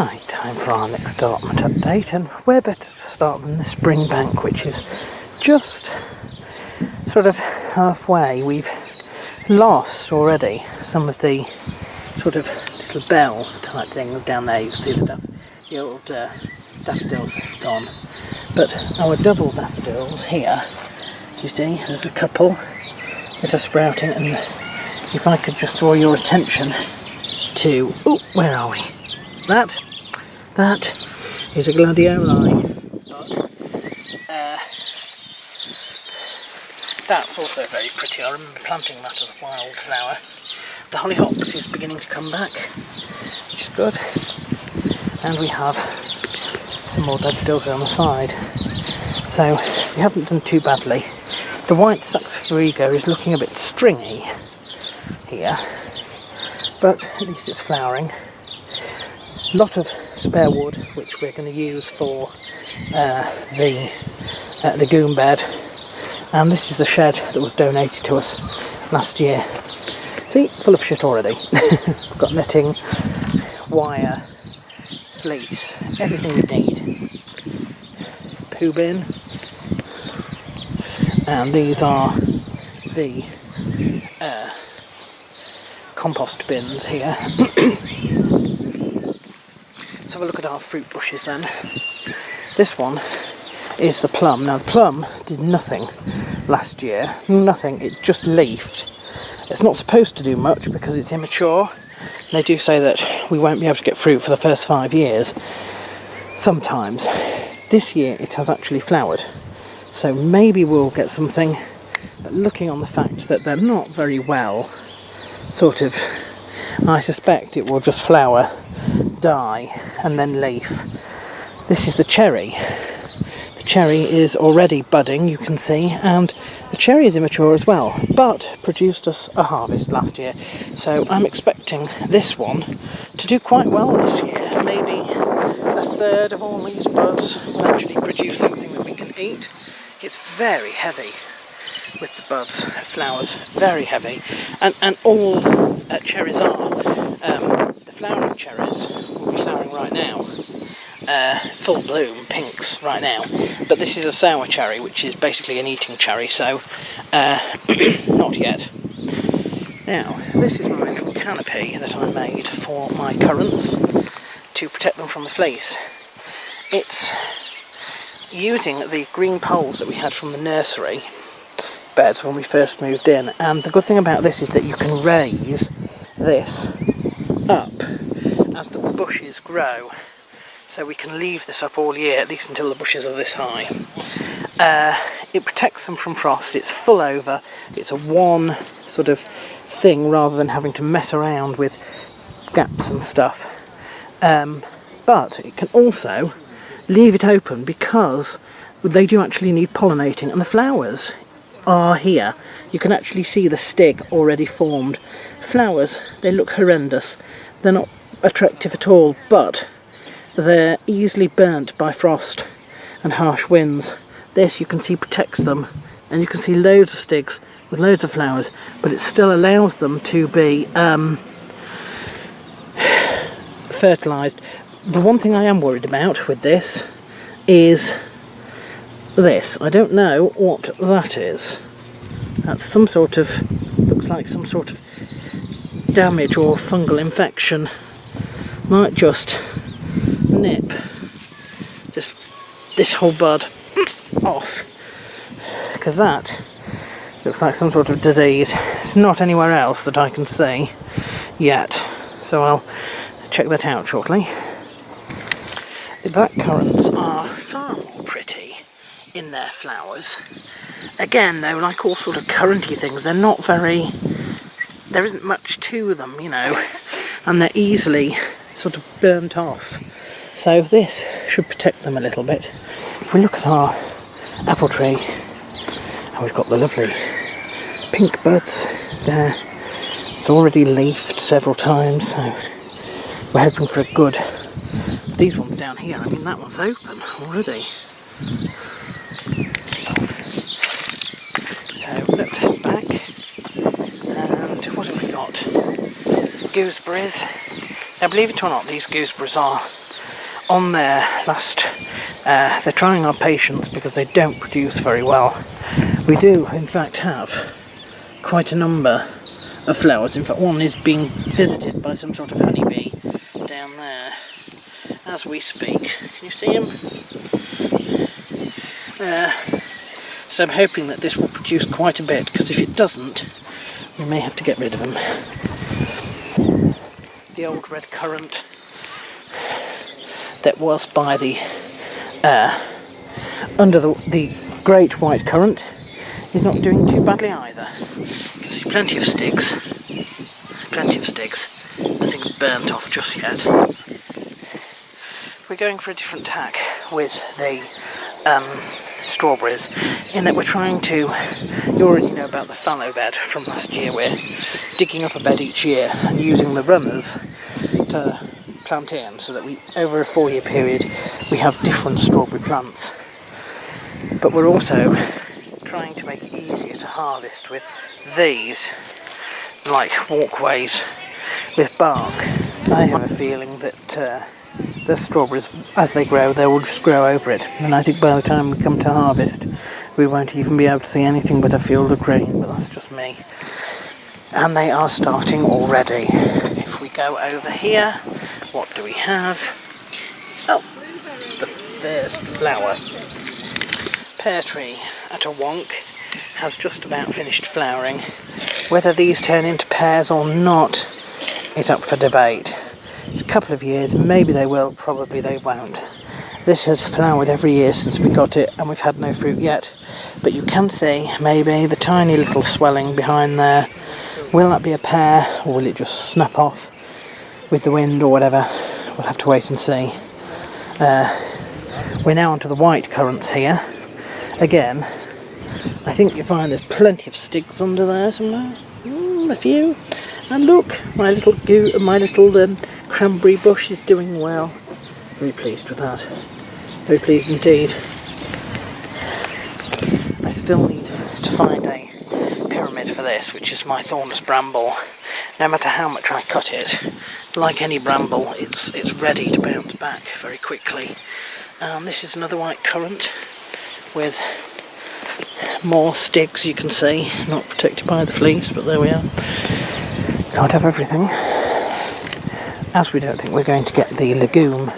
Right, time for our next allotment update, and where better to start than the spring bank, which is just sort of halfway. We've lost already some of the sort of little bell type things down there. You can see the old daffodils have gone, but our double daffodils here, you see, there's a couple that are sprouting, and if I could just draw your attention to, oh, where are we? That is a gladioli, but that's also very pretty. I remember planting that as a wildflower. The hollyhocks is beginning to come back, which is good, and we have some more daffodils on the side, so we haven't done too badly. The white saxifrage is looking a bit stringy here, but at least it's flowering. A lot of spare wood, which we're going to use for the legume bed, and this is the shed that was donated to us last year. See, full of shit already. We've got netting, wire, fleece, everything we need. Poo bin, and these are the compost bins here. Let's have a look at our fruit bushes then. This one is the plum. Now the plum did nothing last year, nothing, it just leafed. It's not supposed to do much because it's immature. They do say that we won't be able to get fruit for the first 5 years, sometimes. This year it has actually flowered, so maybe we'll get something, but looking on the fact that they're not very well, sort of, I suspect it will just flower, die, and then leaf. This is the cherry. The cherry is already budding, you can see, and the cherry is immature as well, but produced us a harvest last year. So I'm expecting this one to do quite well this year. Maybe a third of all these buds will actually produce something that we can eat. It's very heavy with the buds, flowers, very heavy, and all cherries are. The flowering cherries will be flowering right now, full bloom, pinks right now, but this is a sour cherry, which is basically an eating cherry, so not yet. Now, this is my little canopy that I made for my currants to protect them from the fleece. It's using the green poles that we had from the nursery beds when we first moved in, and the good thing about this is that you can raise this up as the bushes grow, so we can leave this up all year, at least until the bushes are this high. It protects them from frost, it's full over, it's a one sort of thing rather than having to mess around with gaps and stuff, but it can also leave it open because they do actually need pollinating, and the flowers are here. You can actually see the stig already formed. Flowers, they look horrendous, they're not attractive at all, but they're easily burnt by frost and harsh winds. This, you can see, protects them, and you can see loads of stigs with loads of flowers, but it still allows them to be fertilised. The one thing I am worried about with this is this. I don't know what that is. That's some sort of, looks like some sort of damage or fungal infection. Might just nip this whole bud off, because that looks like some sort of disease. It's not anywhere else that I can see yet, so I'll check that out shortly. The black currants are far more pretty in their flowers. Again though, like all sort of curranty things, they're not very, there isn't much to them, you know, and they're easily sort of burnt off. So this should protect them a little bit. If we look at our apple tree, and we've got the lovely pink buds there. It's already leafed several times, so we're hoping for a good. These ones down here, I mean, that one's open already. So let's head back, and what have we got? Gooseberries. Now believe it or not, these gooseberries are on their last, they're trying our patience because they don't produce very well. We do in fact have quite a number of flowers. In fact, one is being visited by some sort of honeybee down there as we speak. Can you see him? So I'm hoping that this will produce quite a bit, because if it doesn't, we may have to get rid of them. The old red currant that was by the under the great white currant is not doing too badly either. You can see plenty of sticks. Nothing's burnt off just yet. We're going for a different tack with the strawberries, in that we're trying to, you already know about the fallow bed from last year. We're digging up a bed each year and using the runners to plant in, so that we, over a 4-year period, we have different strawberry plants. But we're also trying to make it easier to harvest with these, like walkways with bark. I have a feeling that the strawberries, as they grow, they will just grow over it, and I think by the time we come to harvest we won't even be able to see anything but a field of green, but that's just me. And they are starting already. If we go over here, what do we have? Oh, the first flower. Pear tree at a wonk has just about finished flowering. Whether these turn into pears or not is up for debate. It's a couple of years, maybe they will, probably they won't. This has flowered every year since we got it, and we've had no fruit yet. But you can see maybe the tiny little swelling behind there. Will that be a pear, or will it just snap off with the wind or whatever? We'll have to wait and see. We're now onto the white currants here. Again, I think you find there's plenty of sticks under there somewhere. A few. And look, my little cranberry bush is doing well. Very pleased with that. Very pleased indeed. I still need to find a pyramid for this, which is my thornless bramble. No matter how much I cut it, like any bramble, it's ready to bounce back very quickly. This is another white currant with more sticks, you can see, not protected by the fleece, but there we are. Can't have everything. As we don't think we're going to get the legume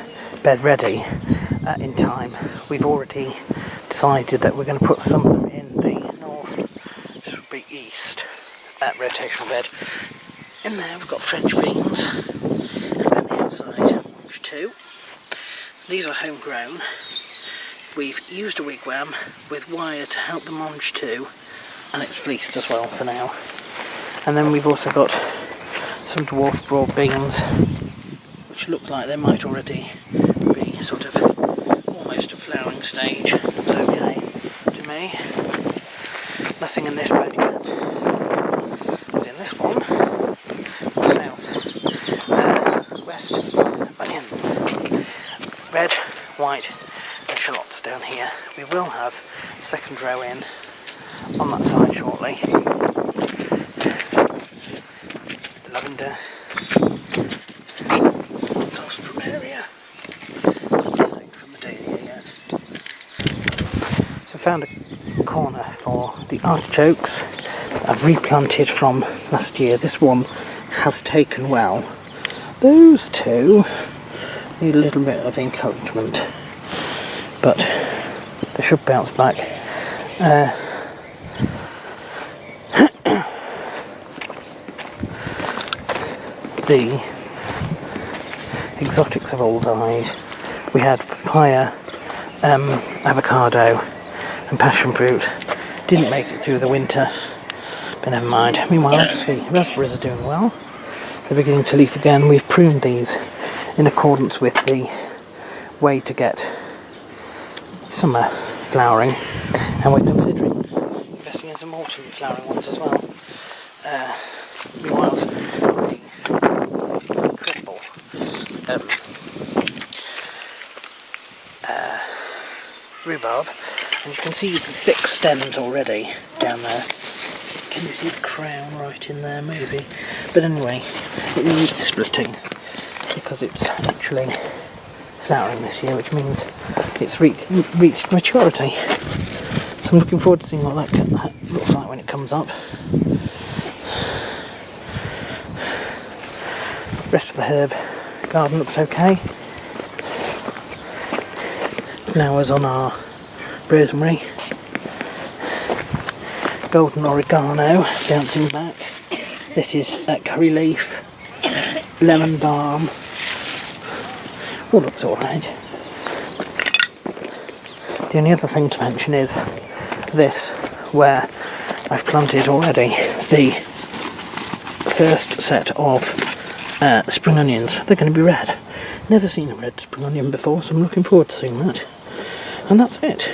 bed ready in time, we've already decided that we're going to put some of them in the north, this would be east, rotational bed. In there we've got French beans, and on the outside, which 2. These are homegrown. We've used a wigwam with wire to help them munch too, and it's fleeced as well for now. And then we've also got some dwarf broad beans, which look like they might already be sort of almost a flowering stage. It's okay to me. Nothing in this bed yet. But in this one, west onions, red, white and shallots down here. We will have a second row in on that side shortly. Lavender, Area. Nothing from the dahlia yet. So I found a corner for the artichokes that I've replanted from last year. This one has taken well. Those 2 need a little bit of encouragement, but they should bounce back. The exotics have all died. We had papaya, avocado and passion fruit. Didn't make it through the winter, but never mind. Meanwhile, the raspberries are doing well. They're beginning to leaf again. We've pruned these in accordance with the way to get summer flowering, and we're considering investing in some autumn flowering ones as well. Meanwhile, the incredible rhubarb, and you can see the thick stems already down there. Can you see the crown right in there maybe? But anyway, it needs splitting because it's actually flowering this year, which means it's reached maturity. So I'm looking forward to seeing what that looks like when it comes up. Rest of the herb garden looks okay. Flowers on our rosemary. Golden oregano bouncing back. This is curry leaf, lemon balm. All looks alright. The only other thing to mention is this, where I've planted already the first set of spring onions. They're going to be red. Never seen a red spring onion before, so I'm looking forward to seeing that. And that's it.